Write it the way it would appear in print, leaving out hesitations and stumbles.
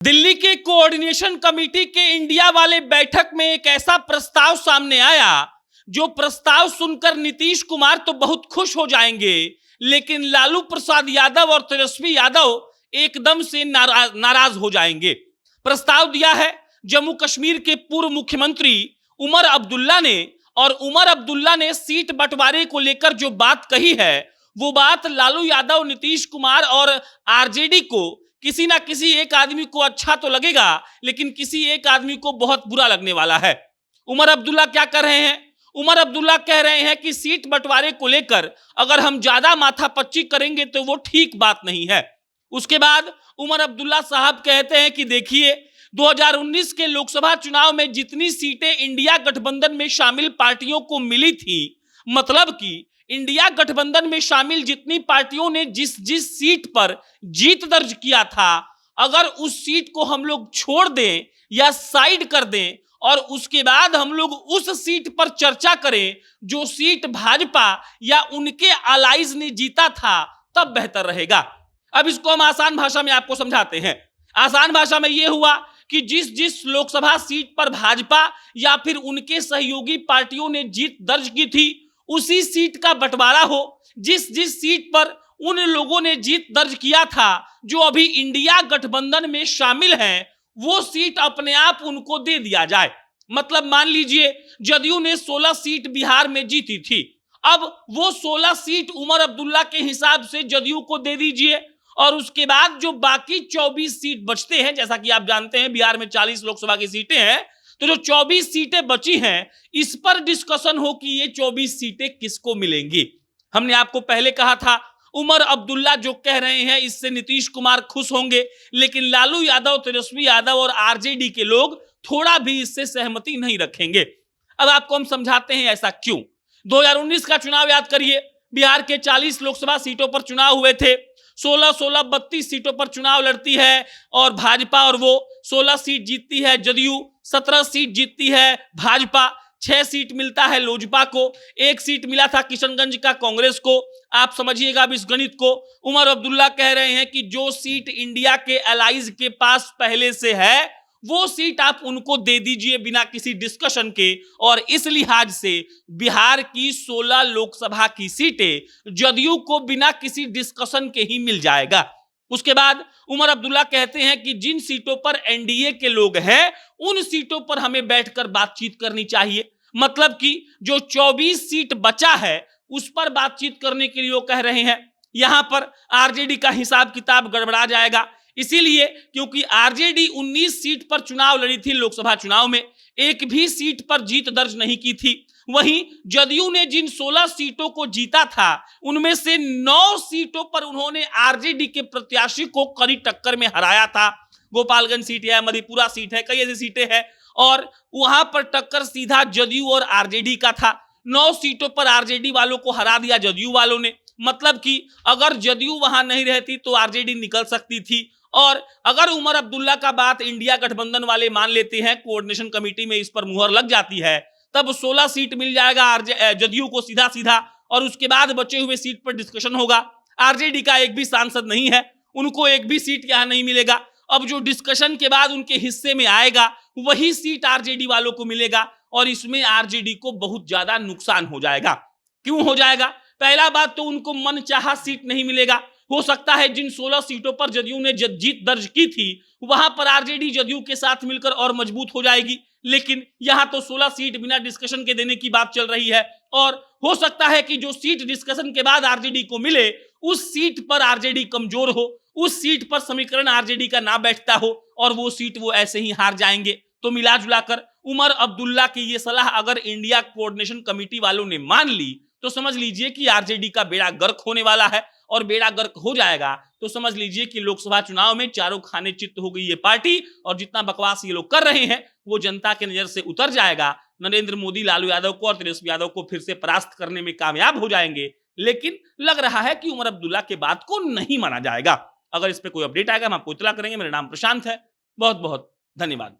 दिल्ली के coordination committee के India वाले बैठक में एक ऐसा प्रस्ताव सामने आया जो प्रस्ताव सुनकर नीतीश कुमार तो बहुत खुश हो जाएंगे, लेकिन लालू प्रसाद यादव और तेजस्वी यादव एकदम से नाराज हो जाएंगे। प्रस्ताव दिया है जम्मू कश्मीर के पूर्व मुख्यमंत्री उमर अब्दुल्ला ने, और उमर अब्दुल्ला ने सीट बंटवारे को लेकर जो बात कही है वो बात लालू यादव, नीतीश कुमार और आरजेडी को, किसी ना किसी एक आदमी को अच्छा तो लगेगा, लेकिन किसी एक आदमी को बहुत बुरा लगने वाला है। उमर अब्दुल्ला क्या कर रहे हैं? उमर अब्दुल्ला कह रहे हैं कि सीट बंटवारे को लेकर अगर हम ज्यादा माथापच्ची करेंगे तो वो ठीक बात नहीं है। उसके बाद उमर अब्दुल्ला साहब कहते हैं कि देखिए, 2019 के लोकसभा चुनाव में जितनी सीटें इंडिया गठबंधन में शामिल पार्टियों को मिली थी, मतलब कि इंडिया गठबंधन में शामिल जितनी पार्टियों ने जिस जिस सीट पर जीत दर्ज किया था, अगर उस सीट को हम लोग छोड़ दें या साइड कर दें और उसके बाद हम लोग उस सीट पर चर्चा करें जो सीट भाजपा या उनके अलाइज ने जीता था, तब बेहतर रहेगा। अब इसको हम आसान भाषा में आपको समझाते हैं। आसान भाषा में यह हुआ कि जिस जिस लोकसभा सीट पर भाजपा या फिर उनके सहयोगी पार्टियों ने जीत दर्ज की थी, उसी सीट का बंटवारा हो। जिस जिस सीट पर उन लोगों ने जीत दर्ज किया था जो अभी इंडिया गठबंधन में शामिल हैं, वो सीट अपने आप उनको दे दिया जाए। मतलब मान लीजिए जदयू ने 16 सीट बिहार में जीती थी, अब वो 16 सीट उमर अब्दुल्ला के हिसाब से जदयू को दे दीजिए, और उसके बाद जो बाकी 24 सीट बचते हैं, जैसा कि आप जानते हैं बिहार में 40 लोकसभा की सीटें हैं, तो जो 24 सीटें बची हैं इस पर डिस्कशन हो कि ये 24 सीटें किसको मिलेंगी। हमने आपको पहले कहा था उमर अब्दुल्ला जो कह रहे हैं इससे नीतीश कुमार खुश होंगे, लेकिन लालू यादव, तेजस्वी यादव और आरजेडी के लोग थोड़ा भी इससे सहमति नहीं रखेंगे। अब आपको हम समझाते हैं ऐसा क्यों। 2019 का चुनाव याद करिए, बिहार के 40 लोकसभा सीटों पर चुनाव हुए थे। 16-16 32 सीटों पर चुनाव लड़ती है और भाजपा, और वो 16 सीट जीतती है जदयू, 17 सीट जीतती है भाजपा, 6 सीट मिलता है लोजपा को, 1 सीट मिला था किशनगंज का कांग्रेस को। आप समझिएगा अब इस गणित को। उमर अब्दुल्ला कह रहे हैं कि जो सीट इंडिया के अलाइज के पास पहले से है वो सीट आप उनको दे दीजिए बिना किसी डिस्कशन के, और इस लिहाज से बिहार की 16 लोकसभा की सीटें जदयू को बिना किसी डिस्कशन के ही मिल जाएगा। उसके बाद उमर अब्दुल्ला कहते हैं कि जिन सीटों पर एनडीए के लोग हैं उन सीटों पर हमें बैठकर बातचीत करनी चाहिए। मतलब कि जो 24 सीट बचा है उस पर बातचीत करने के लिए वो कह रहे हैं। यहां पर आरजेडी का हिसाब किताब गड़बड़ा जाएगा, इसीलिए क्योंकि आरजेडी 19 सीट पर चुनाव लड़ी थी लोकसभा चुनाव में, एक भी सीट पर जीत दर्ज नहीं की थी। वहीं जदयू ने जिन 16 सीटों को जीता था उनमें से 9 सीटों पर उन्होंने आरजेडी के प्रत्याशी को कड़ी टक्कर में हराया था। गोपालगंज सीट है, मधेपुरा सीट है, कई ऐसी सीटें हैं, और वहां पर टक्कर सीधा जदयू और आरजेडी का था। 9 सीटों पर आरजेडी वालों को हरा दिया जदयू वालों ने। मतलब कि अगर जदयू वहां नहीं रहती तो आरजेडी निकल सकती थी, और अगर उमर अब्दुल्ला का बात इंडिया गठबंधन वाले मान लेते हैं, कोऑर्डिनेशन कमेटी में इस पर मुहर लग जाती है, तब 16 सीट मिल जाएगा जदयू को सीधा सीधा, और उसके बाद बचे हुए सीट पर डिस्कशन होगा। आरजेडी का एक भी सांसद नहीं है, उनको एक भी सीट यहां नहीं मिलेगा। अब जो डिस्कशन के बाद उनके हिस्से में आएगा वही सीट आरजेडी वालों को मिलेगा, और इसमें आरजेडी को बहुत ज्यादा नुकसान हो जाएगा। क्यों हो जाएगा? पहला बात तो उनको मनचाहा सीट नहीं मिलेगा। हो सकता है जिन 16 सीटों पर जदयू ने जीत दर्ज की थी वहां पर आरजेडी जदयू के साथ मिलकर और मजबूत हो जाएगी, लेकिन यहां तो 16 सीट बिना डिस्कशन के देने की बात चल रही है, और हो सकता है कि जो सीट डिस्कशन के बाद आरजेडी को मिले उस सीट पर आरजेडी कमजोर हो, उस सीट पर समीकरण आरजेडी का ना बैठता हो और वो सीट वो ऐसे ही हार जाएंगे। तो मिला जुलाकर उमर अब्दुल्ला की ये सलाह अगर इंडिया कोऑर्डिनेशन कमेटी वालों ने मान ली तो समझ लीजिए कि आरजेडी का बेड़ा गर्क होने वाला है, और बेड़ा गर्क हो जाएगा तो समझ लीजिए कि लोकसभा चुनाव में चारों खाने चित्त हो गई ये पार्टी, और जितना बकवास ये लोग कर रहे हैं वो जनता के नजर से उतर जाएगा। नरेंद्र मोदी लालू यादव को और तेजस्वी यादव को फिर से परास्त करने में कामयाब हो जाएंगे, लेकिन लग रहा है कि उमर अब्दुल्ला के बात को नहीं माना जाएगा। अगर इस पर कोई अपडेट आएगा हम आपको इत्तला करेंगे। मेरा नाम प्रशांत है। बहुत बहुत धन्यवाद।